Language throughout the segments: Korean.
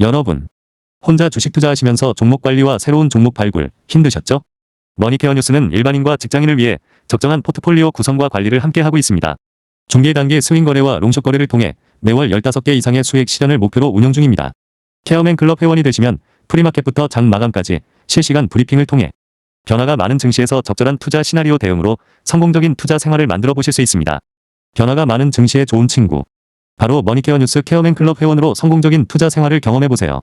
여러분, 혼자 주식 투자하시면서 종목 관리와 새로운 종목 발굴 힘드셨죠? 머니케어 뉴스는 일반인과 직장인을 위해 적정한 포트폴리오 구성과 관리를 함께 하고 있습니다. 중개 단계 스윙 거래와 롱숏 거래를 통해 매월 15개 이상의 수익 실현을 목표로 운영 중입니다. 케어맨 클럽 회원이 되시면 프리마켓부터 장 마감까지 실시간 브리핑을 통해 변화가 많은 증시에서 적절한 투자 시나리오 대응으로 성공적인 투자 생활을 만들어 보실 수 있습니다. 변화가 많은 증시의 좋은 친구. 바로 머니케어 뉴스 케어맨 클럽 회원으로 성공적인 투자 생활을 경험해 보세요.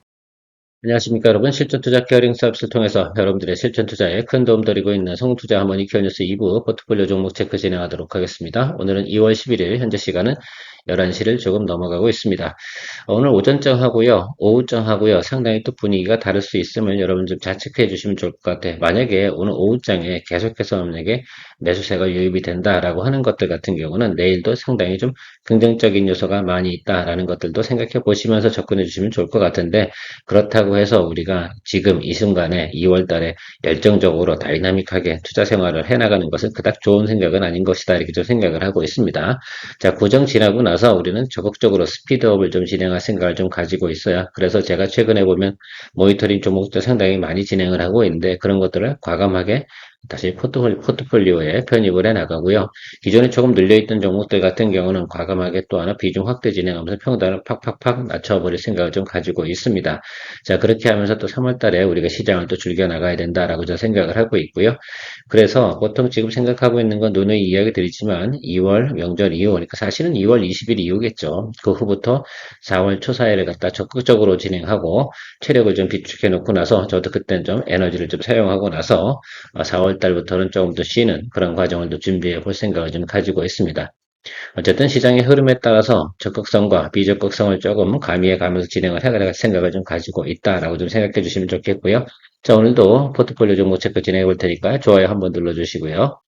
안녕하십니까 여러분. 실전 투자 케어링 서비스를 통해서 여러분들의 실전 투자에 큰 도움 드리고 있는 성투자 머니케어 뉴스 2부 포트폴리오 종목 체크 진행하도록 하겠습니다. 오늘은 2월 11일 현재 시간은 11시를 조금 넘어가고 있습니다. 오늘 오전장 하고요, 오후장 하고요, 상당히 또 분위기가 다를 수 있음을 여러분 좀 잘 체크해 주시면 좋을 것 같아요. 만약에 오늘 오후장에 계속해서 만약에 매수세가 유입이 된다라고 하는 것들 같은 경우는 내일도 상당히 좀 긍정적인 요소가 많이 있다라는 것들도 생각해 보시면서 접근해 주시면 좋을 것 같은데, 그렇다고 해서 우리가 지금 이 순간에 2월 달에 열정적으로 다이나믹하게 투자 생활을 해나가는 것은 그닥 좋은 생각은 아닌 것이다, 이렇게 좀 생각을 하고 있습니다. 자, 고정 지나고 나서 우리는 적극적으로 스피드업을 좀 진행할 생각을 좀 가지고 있어요. 그래서 제가 최근에 보면 모니터링 종목도 상당히 많이 진행을 하고 있는데, 그런 것들을 과감하게 다시 포트폴리오에 편입을 해 나가고요. 기존에 조금 눌려있던 종목들 같은 경우는 과감하게 또 하나 비중 확대 진행하면서 평단을 팍팍팍 낮춰버릴 생각을 좀 가지고 있습니다. 자, 그렇게 하면서 또 3월 달에 우리가 시장을 또 즐겨 나가야 된다라고 저는 생각을 하고 있고요. 그래서 보통 지금 생각하고 있는 건 누누이 이야기 드리지만 2월 명절 이후, 그러니까 사실은 2월 20일 이후겠죠. 그 후부터 4월 초 사이를 갖다 적극적으로 진행하고 체력을 좀 비축해 놓고 나서, 저도 그때는 좀 에너지를 좀 사용하고 나서 4월 달부터는 조금 더 쉬는 그런 과정을 또 준비해 볼 생각을 좀 가지고 있습니다. 어쨌든 시장의 흐름에 따라서 적극성과 비적극성을 조금 가미해 가면서 진행을 해갈 생각을 좀 가지고 있다라고 좀 생각해 주시면 좋겠고요. 자, 오늘도 포트폴리오 종목 체크 진행해 볼 테니까 좋아요 한번 눌러주시고요.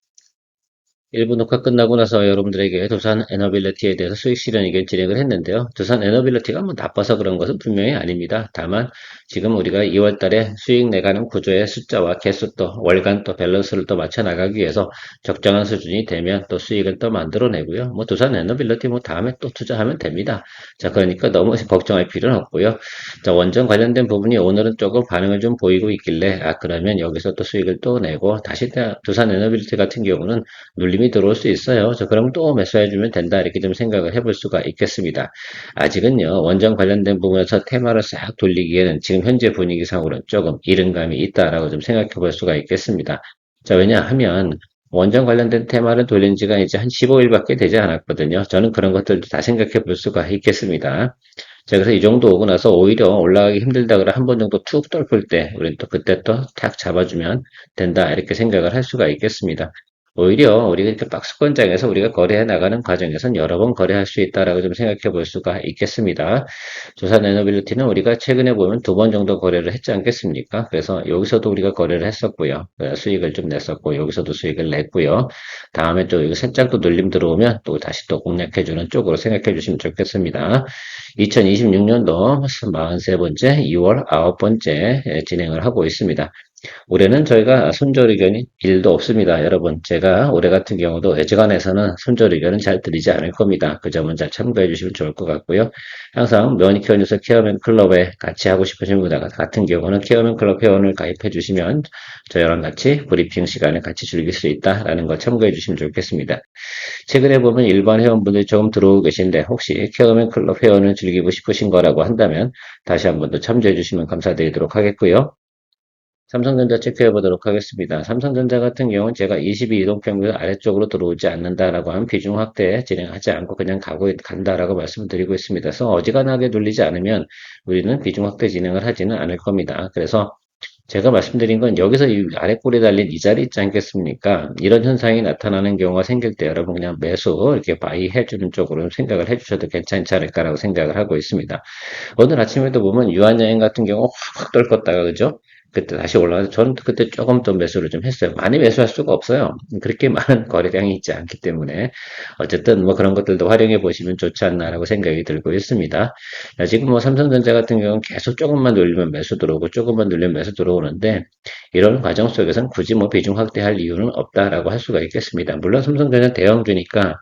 1부 녹화 끝나고 나서 여러분들에게 두산 에너빌리티에 대해서 수익 실현 의견 진행을 했는데요. 두산 에너빌리티가 뭐 나빠서 그런 것은 분명히 아닙니다. 다만 지금 우리가 2월 달에 수익 내가는 구조의 숫자와 개수, 또 월간 또 밸런스를 또 맞춰 나가기 위해서 적정한 수준이 되면 또 수익을 또 만들어내고요. 뭐 두산 에너빌리티 뭐 다음에 또 투자하면 됩니다. 자, 그러니까 너무 걱정할 필요는 없고요. 자, 원전 관련된 부분이 오늘은 조금 반응을 좀 보이고 있길래, 그러면 여기서 또 수익을 또 내고 다시 두산 에너빌리티 같은 경우는 눌림이 들어올 수 있어요. 그럼 또 매수해주면 된다, 이렇게 좀 생각을 해볼 수가 있겠습니다. 아직은요, 원전 관련된 부분에서 테마를 싹 돌리기에는 지금 현재 분위기상으로는 조금 이른 감이 있다라고 좀 생각해 볼 수가 있겠습니다. 자, 왜냐하면 원전 관련된 테마를 돌린 지가 이제 한 15일밖에 되지 않았거든요. 저는 그런 것들도 다 생각해 볼 수가 있겠습니다. 자, 그래서 이 정도 오고 나서 오히려 올라가기 힘들다 그래 한 번 정도 툭 떨굴 때, 우리는 또 그때 또 탁 잡아주면 된다, 이렇게 생각을 할 수가 있겠습니다. 오히려 우리가 이렇게 박스권장에서 우리가 거래해 나가는 과정에서는 여러 번 거래할 수 있다라고 좀 생각해 볼 수가 있겠습니다. 조선 에너빌리티는 우리가 최근에 보면 2번 정도 거래를 했지 않겠습니까? 그래서 여기서도 우리가 거래를 했었고요. 수익을 좀 냈었고, 여기서도 수익을 냈고요. 다음에 또 이거 살짝 또 눌림 들어오면 또 다시 또 공략해주는 쪽으로 생각해 주시면 좋겠습니다. 2026년도 43번째, 2월 9번째 진행을 하고 있습니다. 올해는 저희가 손절 의견이 1도 없습니다. 여러분, 제가 올해 같은 경우도 예지간에서는 손절 의견은 잘 드리지 않을 겁니다. 그 점은 잘 참고해 주시면 좋을 것 같고요. 항상 머니케어 뉴스 케어맨 클럽에 같이 하고 싶으신 분 같은 경우는 케어맨 클럽 회원을 가입해 주시면 저희랑 같이 브리핑 시간을 같이 즐길 수 있다라는 거 참고해 주시면 좋겠습니다. 최근에 보면 일반 회원분들이 조금 들어오고 계신데, 혹시 케어맨 클럽 회원을 즐기고 싶으신 거라고 한다면 다시 한 번 더 참조해 주시면 감사드리도록 하겠고요. 삼성전자 체크해 보도록 하겠습니다. 삼성전자 같은 경우는 제가 22 이동평균 아래쪽으로 들어오지 않는다라고 하면 비중 확대 진행하지 않고 그냥 간다라고 말씀드리고 있습니다. 그래서 어지간하게 눌리지 않으면 우리는 비중 확대 진행을 하지는 않을 겁니다. 그래서 제가 말씀드린 건 여기서 이 아래 꼴에 달린 이 자리 있지 않겠습니까? 이런 현상이 나타나는 경우가 생길 때 여러분 그냥 매수 이렇게 바이 해주는 쪽으로 생각을 해주셔도 괜찮지 않을까라고 생각을 하고 있습니다. 오늘 아침에도 보면 유한여행 같은 경우 확 떨궜다가, 그죠? 그때 다시 올라가서 저는 그때 조금 더 매수를 좀 했어요. 많이 매수할 수가 없어요. 그렇게 많은 거래량이 있지 않기 때문에. 어쨌든 뭐 그런 것들도 활용해 보시면 좋지 않나라고 생각이 들고 있습니다. 지금 뭐 삼성전자 같은 경우는 계속 조금만 눌리면 매수 들어오고 조금만 눌리면 매수 들어오는데, 이런 과정 속에서는 굳이 뭐 비중 확대할 이유는 없다라고 할 수가 있겠습니다. 물론 삼성전자 대형주니까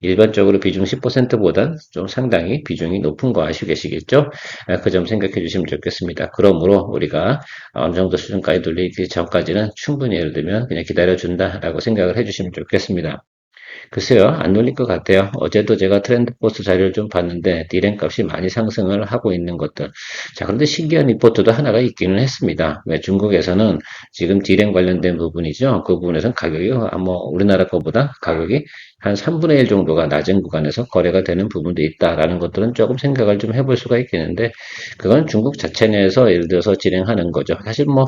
일반적으로 비중 10%보단 좀 상당히 비중이 높은 거 아시고 계시겠죠? 그 점 생각해 주시면 좋겠습니다. 그러므로 우리가 어느 정도 수준까지 돌리기 전까지는 충분히 예를 들면 그냥 기다려준다라고 생각을 해 주시면 좋겠습니다. 글쎄요, 안 눌릴 것 같아요. 어제도 제가 트렌드 포스 자료를 좀 봤는데, 디램 값이 많이 상승을 하고 있는 것들. 자, 그런데 신기한 리포트도 하나가 있기는 했습니다. 왜 중국에서는 지금 디램 관련된 부분이죠. 그 부분에서는 가격이 뭐 우리나라 거보다 가격이 한 3분의 1 정도가 낮은 구간에서 거래가 되는 부분도 있다라는 것들은 조금 생각을 좀 해볼 수가 있겠는데, 그건 중국 자체 내에서 예를 들어서 진행하는 거죠. 사실 뭐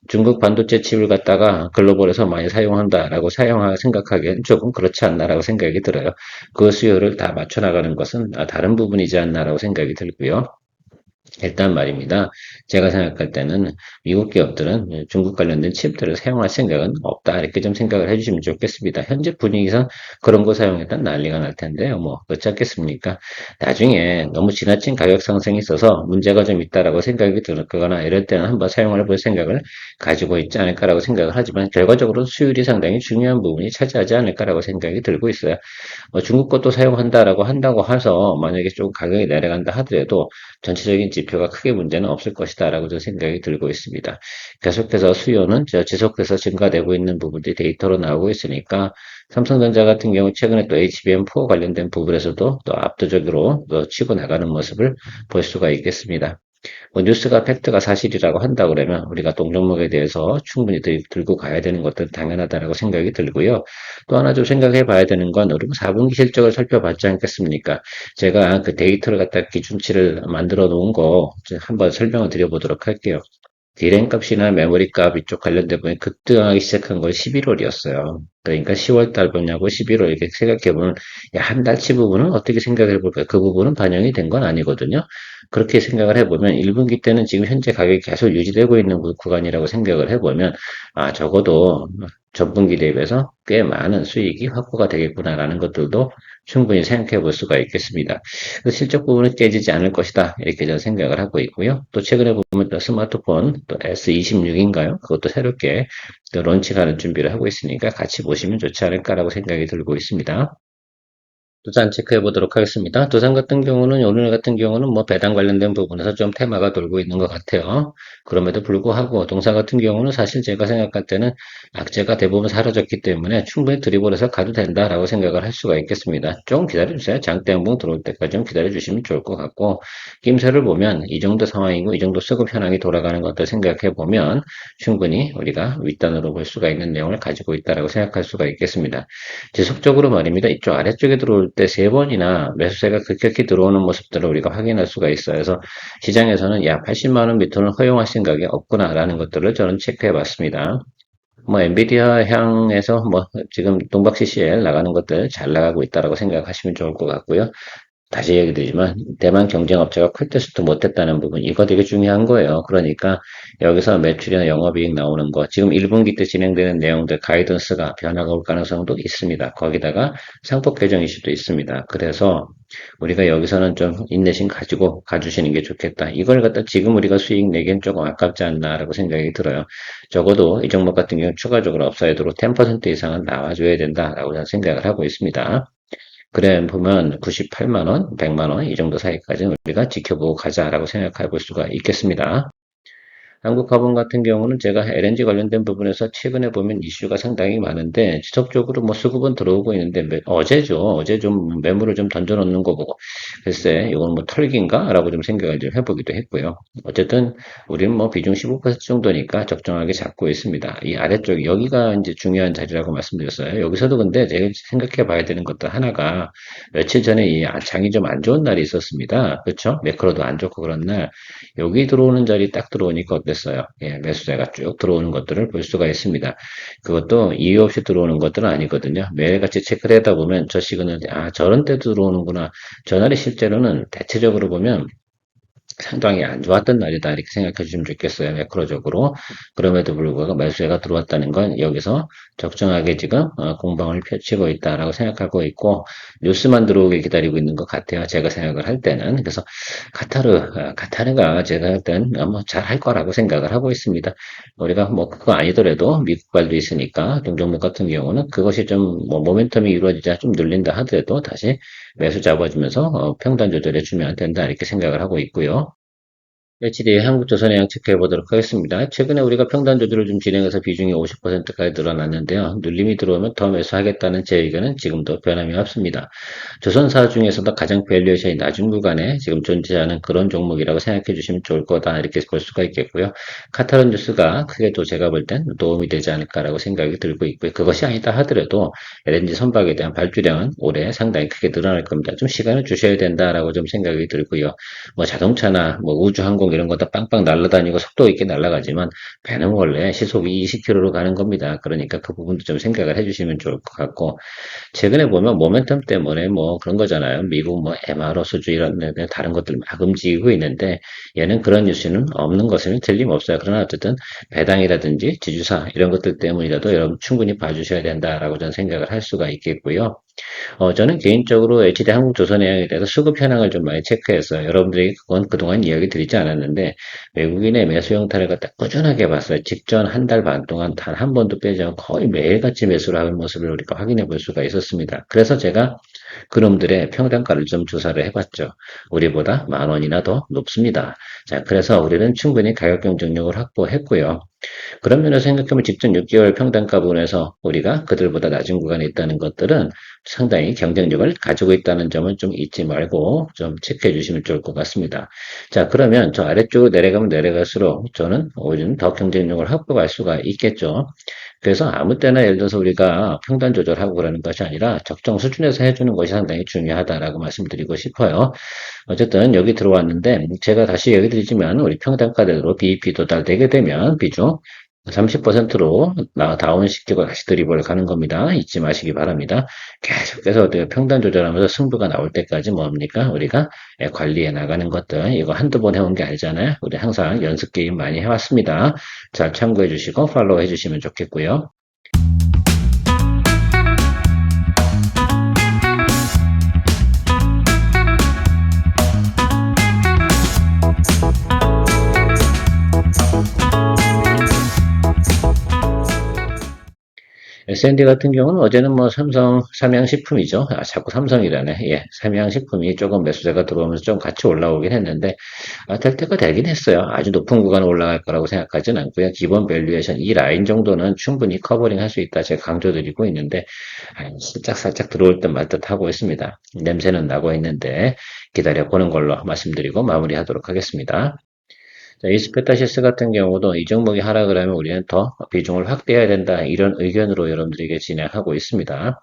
중국 반도체 칩을 갖다가 글로벌에서 많이 사용한다라고 생각하기엔 조금 그렇지 않나라고 생각이 들어요. 그 수요를 다 맞춰 나가는 것은 다른 부분이지 않나라고 생각이 들고요. 일단 말입니다. 제가 생각할 때는 미국 기업들은 중국 관련된 칩들을 사용할 생각은 없다. 이렇게 좀 생각을 해주시면 좋겠습니다. 현재 분위기상 그런 거 사용했다 난리가 날 텐데요. 뭐 그렇지 않겠습니까? 나중에 너무 지나친 가격 상승이 있어서 문제가 좀 있다라고 생각이 들거나 이럴 때는 한번 사용을 해볼 생각을 가지고 있지 않을까라고 생각을 하지만 결과적으로 수율이 상당히 중요한 부분이 차지하지 않을까라고 생각이 들고 있어요. 중국 것도 사용한다라고 한다고 해서 만약에 좀 가격이 내려간다 하더라도 전체적인 지표가 크게 문제는 없을 것이다라고 저 생각이 들고 있습니다. 계속해서 수요는 지속해서 증가되고 있는 부분들이 데이터로 나오고 있으니까 삼성전자 같은 경우 최근에 또 HBM4 관련된 부분에서도 또 압도적으로 또 치고 나가는 모습을 볼 수가 있겠습니다. 뭐 뉴스가 팩트가 사실이라고 한다 그러면 우리가 동종목에 대해서 충분히 들고 가야 되는 것도 당연하다라고 생각이 들고요. 또 하나 좀 생각해 봐야 되는 건 우리 4분기 실적을 살펴봤지 않겠습니까? 제가 그 데이터를 갖다 기준치를 만들어 놓은 거 한번 설명을 드려보도록 할게요. 디램 값이나 메모리 값 이쪽 관련된 부분이 급등하기 시작한 건 11월이었어요. 그러니까 10월 달 보냐고 11월 이렇게 생각해보면 한 달치 부분은 어떻게 생각을 해볼까요? 그 부분은 반영이 된 건 아니거든요. 그렇게 생각을 해보면 1분기 때는 지금 현재 가격이 계속 유지되고 있는 구간이라고 생각을 해보면 적어도 전분기 대비해서 꽤 많은 수익이 확보가 되겠구나라는 것들도 충분히 생각해 볼 수가 있겠습니다. 그 실적 부분은 깨지지 않을 것이다. 이렇게 저는 생각을 하고 있고요. 또 최근에 보면 또 스마트폰 또 S26인가요? 그것도 새롭게 또 론칭하는 준비를 하고 있으니까 같이 보시면 좋지 않을까라고 생각이 들고 있습니다. 두산 체크해 보도록 하겠습니다. 두산 같은 경우는 오늘 같은 경우는 뭐 배당 관련된 부분에서 좀 테마가 돌고 있는 것 같아요. 그럼에도 불구하고 동사 같은 경우는 사실 제가 생각할 때는 악재가 대부분 사라졌기 때문에 충분히 드리블해서 가도 된다라고 생각을 할 수가 있겠습니다. 좀 기다려주세요. 장대양봉 들어올 때까지 좀 기다려주시면 좋을 것 같고 김새를 보면 이 정도 상황이고 이 정도 수급 현황이 돌아가는 것들 생각해 보면 충분히 우리가 윗단으로 볼 수가 있는 내용을 가지고 있다라고 생각할 수가 있겠습니다. 지속적으로 말입니다. 이쪽 아래쪽에 들어올 때 세 번이나 매수세가 급격히 들어오는 모습들을 우리가 확인할 수가 있어요. 그래서 시장에서는 80만 원 밑으로는 허용할 생각이 없구나라는 것들을 저는 체크해 봤습니다. 뭐 엔비디아 향에서 뭐 지금 동박 CCL 나가는 것들 잘 나가고 있다라고 생각하시면 좋을 것 같고요. 다시 얘기드리지만 대만 경쟁업체가 퀄테스트 못했다는 부분 이거 되게 중요한 거예요. 그러니까 여기서 매출이나 영업이익 나오는 거 지금 1분기 때 진행되는 내용들 가이던스가 변화가 올 가능성도 있습니다. 거기다가 상법 개정 이슈도 있습니다. 그래서 우리가 여기서는 좀 인내심 가지고 가주시는 게 좋겠다. 이걸 갖다 지금 우리가 수익 내기엔 조금 아깝지 않나라고 생각이 들어요. 적어도 이 종목 같은 경우 추가적으로 업사이드로 10% 이상은 나와줘야 된다라고 저는 생각을 하고 있습니다. 그래 보면 98만 원, 100만 원 이 정도 사이까지는 우리가 지켜보고 가자라고 생각해 볼 수가 있겠습니다. 한국화본 같은 경우는 제가 LNG 관련된 부분에서 최근에 보면 이슈가 상당히 많은데 지속적으로 뭐 수급은 들어오고 있는데 어제 좀 매물을 좀 던져놓는 거 보고 글쎄 이건 뭐 털기인가? 라고 좀 생각을 좀 해보기도 했고요. 어쨌든 우리는 뭐 비중 15% 정도니까 적정하게 잡고 있습니다. 이 아래쪽 여기가 이제 중요한 자리라고 말씀드렸어요. 여기서도 근데 제가 생각해 봐야 되는 것도 하나가 며칠 전에 이 장이 좀 안 좋은 날이 있었습니다. 그렇죠? 매크로도 안 좋고 그런 날 여기 들어오는 자리 딱 들어오니까 어땠어요? 예, 매수세가 쭉 들어오는 것들을 볼 수가 있습니다. 그것도 이유 없이 들어오는 것들은 아니거든요. 매일같이 체크를 하다 보면 저 시그널, 저런 때 들어오는구나. 저 날이 실제로는 대체적으로 보면 상당히 안 좋았던 날이다 이렇게 생각해 주시면 좋겠어요. 매크로적으로. 그럼에도 불구하고 매수세가 들어왔다는 건 여기서 적정하게 지금 공방을 펼치고 있다라고 생각하고 있고 뉴스만 들어오게 기다리고 있는 것 같아요. 제가 생각을 할 때는. 그래서 카타르가 제가 할 때는 뭐 잘할 거라고 생각을 하고 있습니다. 우리가 뭐 그거 아니더라도 미국발도 있으니까 동종목 같은 경우는 그것이 좀 뭐 모멘텀이 이루어지자 좀 눌린다 하더라도 다시 매수 잡아주면서 평단 조절해 주면 된다 이렇게 생각을 하고 있고요. HD의 한국조선해양 체크해 보도록 하겠습니다. 최근에 우리가 평단 조절을 좀 진행해서 비중이 50%까지 늘어났는데요. 눌림이 들어오면 더 매수하겠다는 제 의견은 지금도 변함이 없습니다. 조선사 중에서도 가장 밸류에이션이 낮은 구간에 지금 존재하는 그런 종목이라고 생각해 주시면 좋을 거다 이렇게 볼 수가 있겠고요. 카타론 뉴스가 크게 또 제가 볼 땐 도움이 되지 않을까라고 생각이 들고 있고요. 그것이 아니다 하더라도 LNG 선박에 대한 발주량은 올해 상당히 크게 늘어날 겁니다. 좀 시간을 주셔야 된다라고 좀 생각이 들고요. 뭐 자동차나 뭐 우주항공 이런 거 다 빵빵 날아다니고 속도 있게 날아가지만 배는 원래 시속이 20km로 가는 겁니다. 그러니까 그 부분도 좀 생각을 해주시면 좋을 것 같고 최근에 보면 모멘텀 때문에 뭐 그런 거잖아요. 미국 뭐 MRO 수주 이런 다른 것들 막 움직이고 있는데 얘는 그런 뉴스는 없는 것은 틀림없어요. 그러나 어쨌든 배당이라든지 지주사 이런 것들 때문이라도 여러분 충분히 봐주셔야 된다라고 저는 생각을 할 수가 있겠고요. 저는 개인적으로 HD 한국조선해양에 대해서 수급 현황을 좀 많이 체크했어요. 여러분들에게 그건 그동안 이야기 드리지 않았는데 외국인의 매수 형태를 갖다 꾸준하게 봤어요. 직전 한 달 반 동안 단 한 번도 빼지 않고 거의 매일같이 매수를 하는 모습을 우리가 확인해 볼 수가 있었습니다. 그래서 제가 그놈들의 평단가를 좀 조사를 해봤죠. 우리보다 10,000원이나 더 높습니다. 자, 그래서 우리는 충분히 가격 경쟁력을 확보했고요. 그런 면에서 생각하면 직전 6개월 평단가 부분에서 우리가 그들보다 낮은 구간에 있다는 것들은 상당히 경쟁력을 가지고 있다는 점을 좀 잊지 말고 좀 체크해 주시면 좋을 것 같습니다. 자, 그러면 저 아래쪽으로 내려가면 내려갈수록 저는 오히려 더 경쟁력을 확보할 수가 있겠죠. 그래서 아무 때나 예를 들어서 우리가 평단 조절하고 그러는 것이 아니라 적정 수준에서 해주는 것이 상당히 중요하다라고 말씀드리고 싶어요. 어쨌든 여기 들어왔는데 제가 다시 얘기 드리지만 우리 평단가대로 BEP 도달되게 되면 비중 30%로 다운시키고 다시 드리블 가는 겁니다. 잊지 마시기 바랍니다. 계속해서 평단 조절하면서 승부가 나올 때까지 뭡니까? 우리가 관리해 나가는 것들 이거 한두 번 해온 게 아니잖아요. 우리 항상 연습 게임 많이 해왔습니다. 잘 참고해 주시고 팔로우 해주시면 좋겠고요. S&D 같은 경우는 어제는 뭐 삼양식품이죠. 자꾸 삼성이라네. 예, 삼양식품이 조금 매수세가 들어오면서 좀 같이 올라오긴 했는데, 될 때가 되긴 했어요. 아주 높은 구간 올라갈 거라고 생각하진 않고요. 기본 밸류에이션 이 라인 정도는 충분히 커버링 할 수 있다. 제가 강조드리고 있는데, 살짝 들어올 듯 말 듯 하고 있습니다. 냄새는 나고 있는데, 기다려보는 걸로 말씀드리고 마무리하도록 하겠습니다. 자, 이스페타시스 같은 경우도 이 종목이 하락을 하면 우리는 더 비중을 확대해야 된다. 이런 의견으로 여러분들에게 진행하고 있습니다.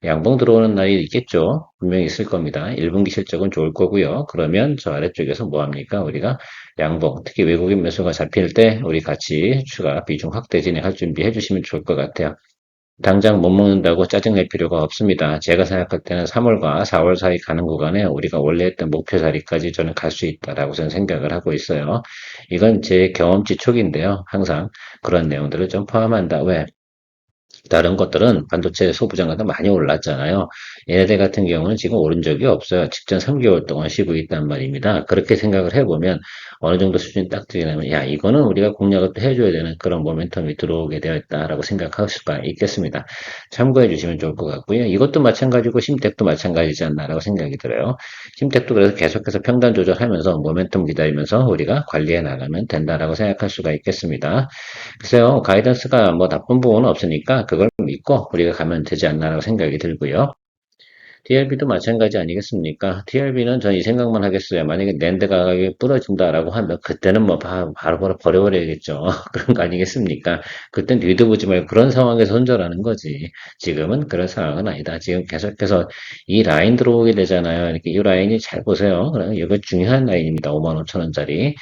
양봉 들어오는 날이 있겠죠. 분명히 있을 겁니다. 1분기 실적은 좋을 거고요. 그러면 저 아래쪽에서 뭐 합니까? 우리가 양봉, 특히 외국인 매수가 잡힐 때 우리 같이 추가 비중 확대 진행할 준비해 주시면 좋을 것 같아요. 당장 못 먹는다고 짜증낼 필요가 없습니다. 제가 생각할 때는 3월과 4월 사이 가는 구간에 우리가 원래 했던 목표 자리까지 저는 갈 수 있다라고 저는 생각을 하고 있어요. 이건 제 경험치 촉인데요. 항상 그런 내용들을 좀 포함한다. 왜? 다른 것들은 반도체 소부장가도 많이 올랐잖아요. 얘네들 같은 경우는 지금 오른 적이 없어요. 직전 3개월 동안 쉬고 있단 말입니다. 그렇게 생각을 해보면 어느 정도 수준이 딱 되려면 야 이거는 우리가 공략을 또 해줘야 되는 그런 모멘텀이 들어오게 되어 있다라고 생각할 수가 있겠습니다. 참고해 주시면 좋을 것 같고요. 이것도 마찬가지고 심텍도 마찬가지지 않나라고 생각이 들어요. 심텍도 그래서 계속해서 평단 조절하면서 모멘텀 기다리면서 우리가 관리해 나가면 된다라고 생각할 수가 있겠습니다. 글쎄요, 가이던스가 뭐 나쁜 부분은 없으니까 그걸 믿고 우리가 가면 되지 않나라고 생각이 들고요. TLB도 마찬가지 아니겠습니까? TLB는 전 이 생각만 하겠어요. 만약에 낸드 가격이 부러진다라고 하면 그때는 뭐 바로 버려버려야겠죠. 그런 거 아니겠습니까? 그땐 뒤도 보지 말고 그런 상황에서 손절하는 거지. 지금은 그런 상황은 아니다. 지금 계속해서 이 라인 들어오게 되잖아요. 이렇게 이 라인이 잘 보세요. 이거 중요한 라인입니다. 55,000원짜리.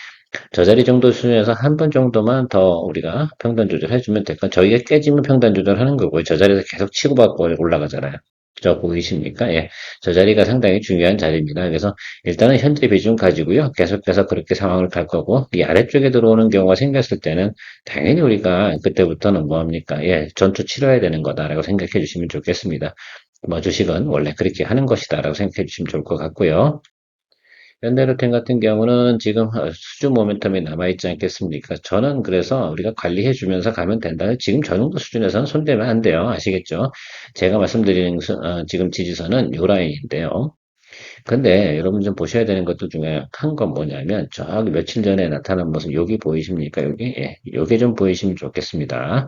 저 자리 정도 수준에서 한 번 정도만 더 우리가 평단 조절해주면 될까? 저희가 깨지면 평단 조절하는 거고요. 저 자리에서 계속 치고받고 올라가잖아요. 저 보이십니까? 예. 저 자리가 상당히 중요한 자리입니다. 그래서 일단은 현재 비중 가지고요. 계속해서 그렇게 상황을 갈 거고, 이 아래쪽에 들어오는 경우가 생겼을 때는 당연히 우리가 그때부터는 뭐 합니까? 예, 전투 치러야 되는 거다라고 생각해 주시면 좋겠습니다. 뭐 주식은 원래 그렇게 하는 것이다라고 생각해 주시면 좋을 것 같고요. 현대로템 같은 경우는 지금 수준 모멘텀이 남아있지 않겠습니까? 저는 그래서 우리가 관리해 주면서 가면 된다. 지금 저 정도 수준에서는 손대면 안 돼요. 아시겠죠? 제가 말씀드리는 지금 지지선은 요 라인인데요. 근데 여러분 좀 보셔야 되는 것도 중에 큰 건 뭐냐면 저기 며칠 전에 나타난 모습 여기 보이십니까? 여기? 예, 요게 좀 보이시면 좋겠습니다.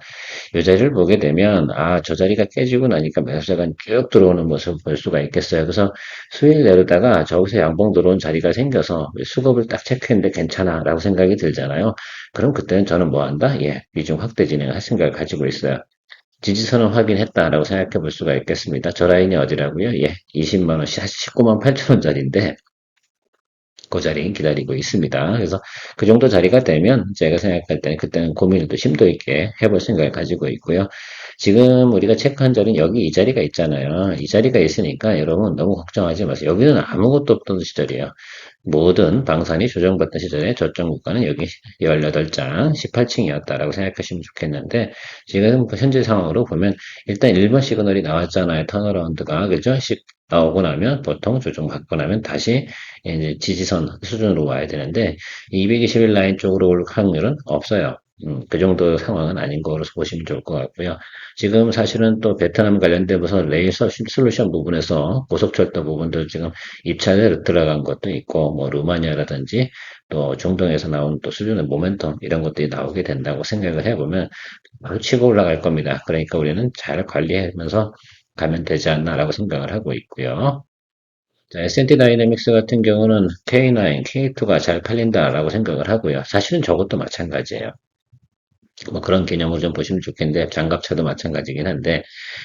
이 자리를 보게 되면 저 자리가 깨지고 나니까 매수세가 쭉 들어오는 모습을 볼 수가 있겠어요. 그래서 수일 내려다가 저기서 양봉 들어온 자리가 생겨서 수급을 딱 체크했는데 괜찮아 라고 생각이 들잖아요. 그럼 그때는 저는 뭐 한다? 예, 비중 확대 진행을 할 생각을 가지고 있어요. 지지선을 확인했다라고 생각해 볼 수가 있겠습니다. 저 라인이 어디라고요? 예, 20만 원, 19만 8천 원짜리인데 그 자리 기다리고 있습니다. 그래서 그 정도 자리가 되면 제가 생각할 때는 그때는 고민을 또 심도 있게 해볼 생각을 가지고 있고요. 지금 우리가 체크한 자리는 여기 이 자리가 있잖아요. 이 자리가 있으니까 여러분 너무 걱정하지 마세요. 여기는 아무것도 없던 시절이에요. 모든 방산이 조정받던 시절에 저점 구간은 여기 18장 18층이었다라고 생각하시면 좋겠는데 지금 현재 상황으로 보면 일단 1번 시그널이 나왔잖아요. 턴어라운드가 그죠? 나오고 나면 보통 조정받고 나면 다시 이제 지지선 수준으로 와야 되는데 221 라인 쪽으로 올 확률은 없어요. 그 정도 상황은 아닌 거로 보시면 좋을 것 같고요. 지금 사실은 또 베트남 관련된 무슨 레이서 솔루션 부분에서 고속철도 부분도 지금 입찰에 들어간 것도 있고, 뭐 루마니아라든지 또 중동에서 나온 또 수준의 모멘텀 이런 것들이 나오게 된다고 생각을 해보면 바로 치고 올라갈 겁니다. 그러니까 우리는 잘 관리하면서 가면 되지 않나라고 생각을 하고 있고요. 자, S&T 다이내믹스 같은 경우는 K9, K2가 잘 팔린다라고 생각을 하고요. 사실은 저것도 마찬가지예요. 뭐 그런 개념으로 좀 보시면 좋겠는데 장갑차도 마찬가지긴 한데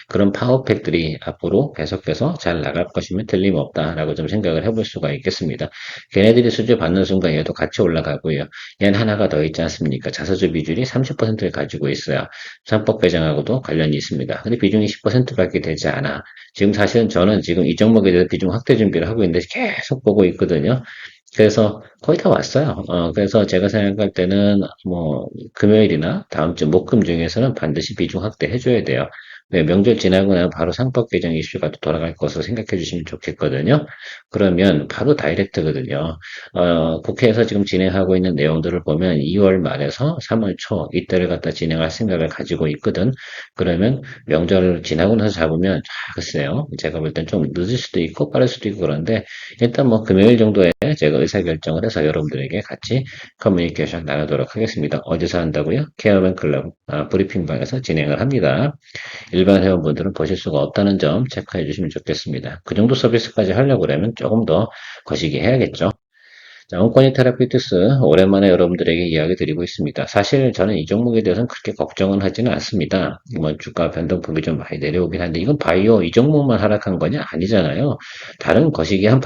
그런 파워팩들이 앞으로 계속해서 잘 나갈 것이면 틀림없다라고 좀 생각을 해볼 수가 있겠습니다. 걔네들이 수주 받는 순간 얘도 같이 올라가고요. 얘는 하나가 더 있지 않습니까? 자사주 비중이 30%를 가지고 있어요. 상법 배정하고도 관련이 있습니다. 근데 비중이 10%밖에 되지 않아. 지금 사실은 저는 지금 이 종목에 대해서 비중 확대 준비를 하고 있는데 계속 보고 있거든요. 그래서 거의 다 왔어요. 그래서 제가 생각할 때는 뭐 금요일이나 다음 주 목금 중에서는 반드시 비중 확대해줘야 돼요. 네, 명절 지나고 나면 바로 상법 개정 이슈가 또 돌아갈 것으로 생각해 주시면 좋겠거든요. 그러면 바로 다이렉트거든요. 국회에서 지금 진행하고 있는 내용들을 보면 2월 말에서 3월 초 이때를 갖다 진행할 생각을 가지고 있거든. 그러면 명절 지나고 나서 잡으면 글쎄요. 제가 볼 땐 좀 늦을 수도 있고 빠를 수도 있고 그런데 일단 뭐 금요일 정도에 제가 의사결정을 해서 여러분들에게 같이 커뮤니케이션 나누도록 하겠습니다. 어디서 한다고요? 케어맨 클럽 브리핑방에서 진행을 합니다. 일반 회원분들은 보실 수가 없다는 점 체크해 주시면 좋겠습니다. 그 정도 서비스까지 하려고 그러면 조금 더 거시기 해야겠죠. 자, 온코니 테라피우티스 오랜만에 여러분들에게 이야기 드리고 있습니다. 사실 저는 이 종목에 대해서는 그렇게 걱정은 하지는 않습니다. 뭐 주가 변동폭이 좀 많이 내려오긴 한데 이건 바이오 이 종목만 하락한 거냐? 아니잖아요. 다른 거시기한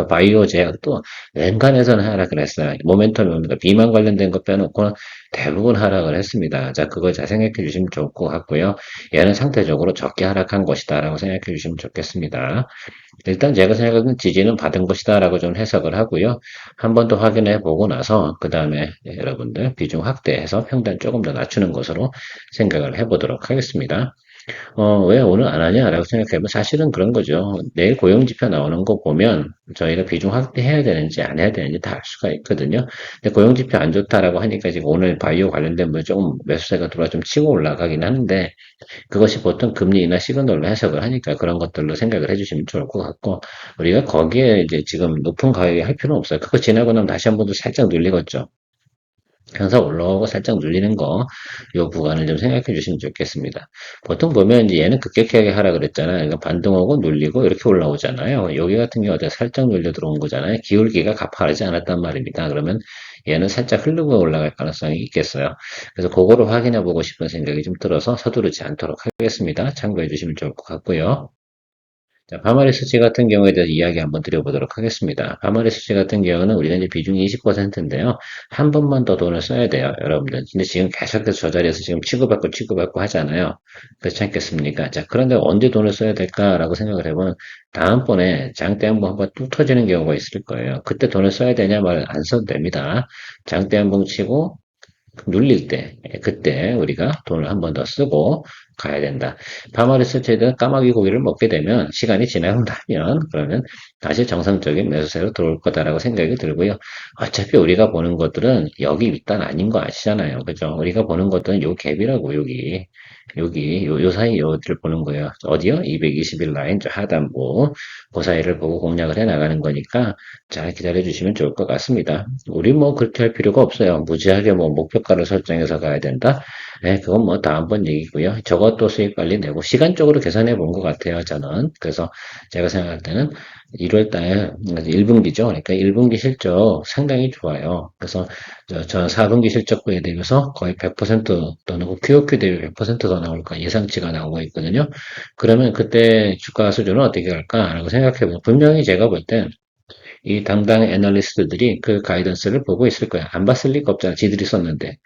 바이오 제약도 웬간해서는 하락을 했어요. 모멘텀이 옵니다. 비만 관련된 거 빼놓고는 대부분 하락을 했습니다. 자, 그거 잘 생각해 주시면 좋을 것 같고요. 얘는 상대적으로 적게 하락한 것이다라고 생각해 주시면 좋겠습니다. 일단 제가 생각하는 지지는 받은 것이다라고 좀 해석을 하고요. 한 번 더 확인해 보고 나서 그 다음에 여러분들 비중 확대해서 평단 조금 더 낮추는 것으로 생각을 해보도록 하겠습니다. 왜 오늘 안 하냐라고 생각해보면 사실은 그런 거죠. 내일 고용지표 나오는 거 보면 저희가 비중 확대해야 되는지 안 해야 되는지 다 알 수가 있거든요. 근데 고용지표 안 좋다라고 하니까 지금 오늘 바이오 관련된 뭐 조금 매수세가 들어와 좀 치고 올라가긴 하는데 그것이 보통 금리 인하 시그널로 해석을 하니까 그런 것들로 생각을 해주시면 좋을 것 같고 우리가 거기에 이제 지금 높은 가격에 할 필요는 없어요. 그거 지나고 나면 다시 한 번 더 살짝 눌리겠죠. 항상 올라오고 살짝 눌리는 거, 요 구간을 좀 생각해 주시면 좋겠습니다. 보통 보면 이제 얘는 급격하게 하라 그랬잖아요. 그러니까 반등하고 눌리고 이렇게 올라오잖아요. 여기 같은 경우에 살짝 눌려 들어온 거잖아요. 기울기가 가파르지 않았단 말입니다. 그러면 얘는 살짝 흐르고 올라갈 가능성이 있겠어요. 그래서 그거를 확인해 보고 싶은 생각이 좀 들어서 서두르지 않도록 하겠습니다. 참고해 주시면 좋을 것 같고요. 자, 바마리 수치 같은 경우에 대해서 이야기 한번 드려보도록 하겠습니다. 바마리 수치 같은 경우는 우리는 이제 비중이 20%인데요. 한 번만 더 돈을 써야 돼요, 여러분들. 근데 지금 계속해서 저 자리에서 지금 치고받고 하잖아요. 그렇지 않겠습니까? 자, 그런데 언제 돈을 써야 될까라고 생각을 해보면 다음번에 장대 한번 뚝 터지는 경우가 있을 거예요. 그때 돈을 써야 되냐 말 안 써도 됩니다. 장대 한번 치고 눌릴 때, 그때 우리가 돈을 한 번 더 쓰고 가야 된다. 파마리 스트레이트는 까마귀 고기를 먹게 되면 시간이 지나고 나면 그러면 다시 정상적인 매수세로 들어올 거다라고 생각이 들고요. 어차피 우리가 보는 것들은 여기 윗단 아닌 거 아시잖아요. 그죠? 우리가 보는 것들은 요 갭이라고 요 사이 요들 보는 거예요. 어디요? 220일 라인 저 하단부 그 사이를 보고 공략을 해 나가는 거니까 잘 기다려 주시면 좋을 것 같습니다. 우리 뭐 그렇게 할 필요가 없어요. 무지하게 뭐 목표가를 설정해서 가야 된다. 네, 그건 뭐 다음번 얘기고요. 저것도 수익 관리 내고 시간적으로 계산해 본 것 같아요, 저는. 그래서 제가 생각할 때는 1월 달 1분기죠. 그러니까 1분기 실적 상당히 좋아요. 그래서 저는 4분기 실적부에 대비해서 거의 100%더 나오고 QOQ 대비 100%더 나올까 예상치가 나오고 있거든요. 그러면 그때 주가 수준은 어떻게 갈까라고 생각해 보면 분명히 제가 볼 때 이 당당 애널리스트들이 그 가이던스를 보고 있을 거야. 안 봤을 리가 없잖아. 지들이 썼는데.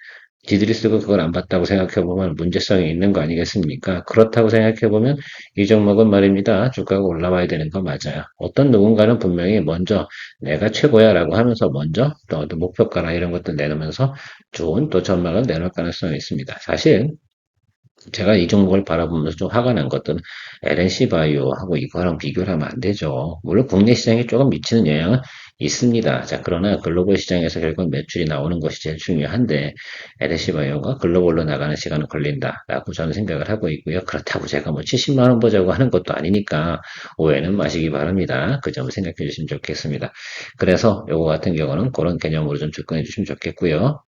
지들이 쓰고 그걸 안 봤다고 생각해보면 문제성이 있는 거 아니겠습니까? 그렇다고 생각해보면 이 종목은 말입니다. 주가가 올라와야 되는 거 맞아요. 어떤 누군가는 분명히 먼저 내가 최고야 라고 하면서 먼저 또 목표가나 이런 것들 내놓으면서 좋은 또 전망을 내놓을 가능성이 있습니다. 사실 제가 이 종목을 바라보면서 좀 화가 난 것들은 LNC 바이오하고 이거랑 비교를 하면 안 되죠. 물론 국내 시장에 조금 미치는 영향은 있습니다. 자, 그러나 글로벌 시장에서 결국 매출이 나오는 것이 제일 중요한데 LNC 바이오가 글로벌로 나가는 시간은 걸린다라고 저는 생각을 하고 있고요. 그렇다고 제가 뭐 70만 원 보자고 하는 것도 아니니까 오해는 마시기 바랍니다. 그 점을 생각해 주시면 좋겠습니다. 그래서 요거 같은 경우는 그런 개념으로 좀 접근해 주시면 좋겠고요.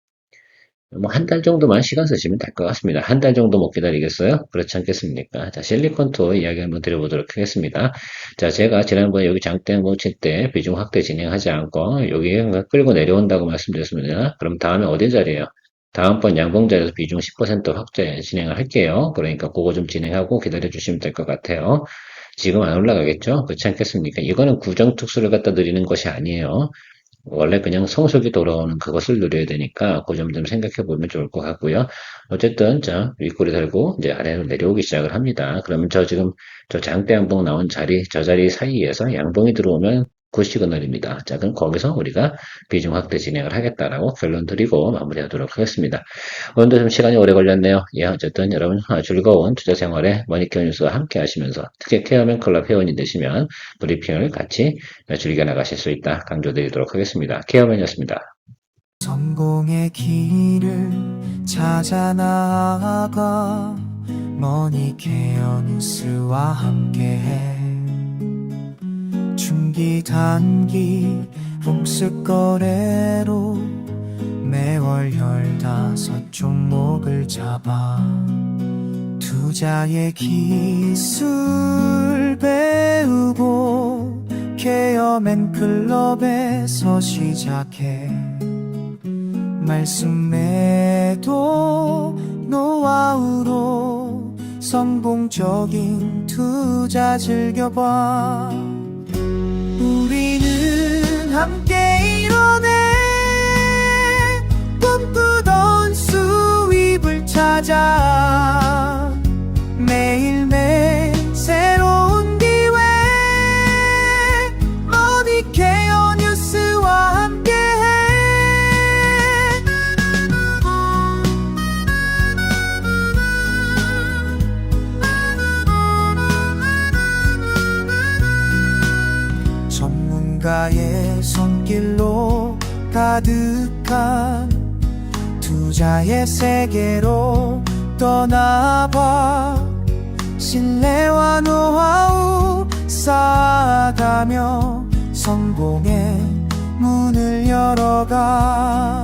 뭐 한 달 정도만 시간 쓰시면 될 것 같습니다. 한 달 정도 못 기다리겠어요? 그렇지 않겠습니까? 자, 실리콘투어 이야기 한번 드려보도록 하겠습니다. 자, 제가 지난번에 여기 장대 한번 칠 때 비중 확대 진행하지 않고 여기 끌고 내려온다고 말씀드렸습니다. 그럼 다음에 어디 자리에요? 다음번 양봉 자리에서 비중 10% 확대 진행을 할게요. 그러니까 그거 좀 진행하고 기다려 주시면 될 것 같아요. 지금 안 올라가겠죠? 그렇지 않겠습니까? 이거는 구정 특수를 갖다 드리는 것이 아니에요. 원래 그냥 성속이 돌아오는 그것을 누려야 되니까 그 점 좀 생각해 보면 좋을 것 같고요. 어쨌든 자 윗골이 달고 이제 아래로 내려오기 시작을 합니다. 그러면 저 지금 저 장대 양봉 나온 자리 저 자리 사이에서 양봉이 들어오면 그 시그널입니다. 자 그럼 거기서 우리가 비중 확대 진행을 하겠다라고 결론 드리고 마무리하도록 하겠습니다. 오늘도 좀 시간이 오래 걸렸네요. 예, 어쨌든 여러분 즐거운 투자 생활에 머니케어 뉴스와 함께 하시면서 특히 케어맨 클럽 회원이 되시면 브리핑을 같이 즐겨 나가실 수 있다 강조드리도록 하겠습니다. 케어맨이었습니다. 성공의 길을 찾아 나아가 머니케어 뉴스와 함께해 중기 단기 복습 거래로 매월 15종목을 잡아 투자의 기술 배우고 케어맨 클럽에서 시작해 말씀 매도 노하우로 성공적인 투자 즐겨봐 우리는 함께 이뤄내 꿈꾸던 수입을 찾아 매일매일 새로운 기회 머니케어 뉴스와 함께해 전문가의 손길로 가득한 투자의 세계로 떠나봐 신뢰와 노하우 쌓아가며 성공의 문을 열어가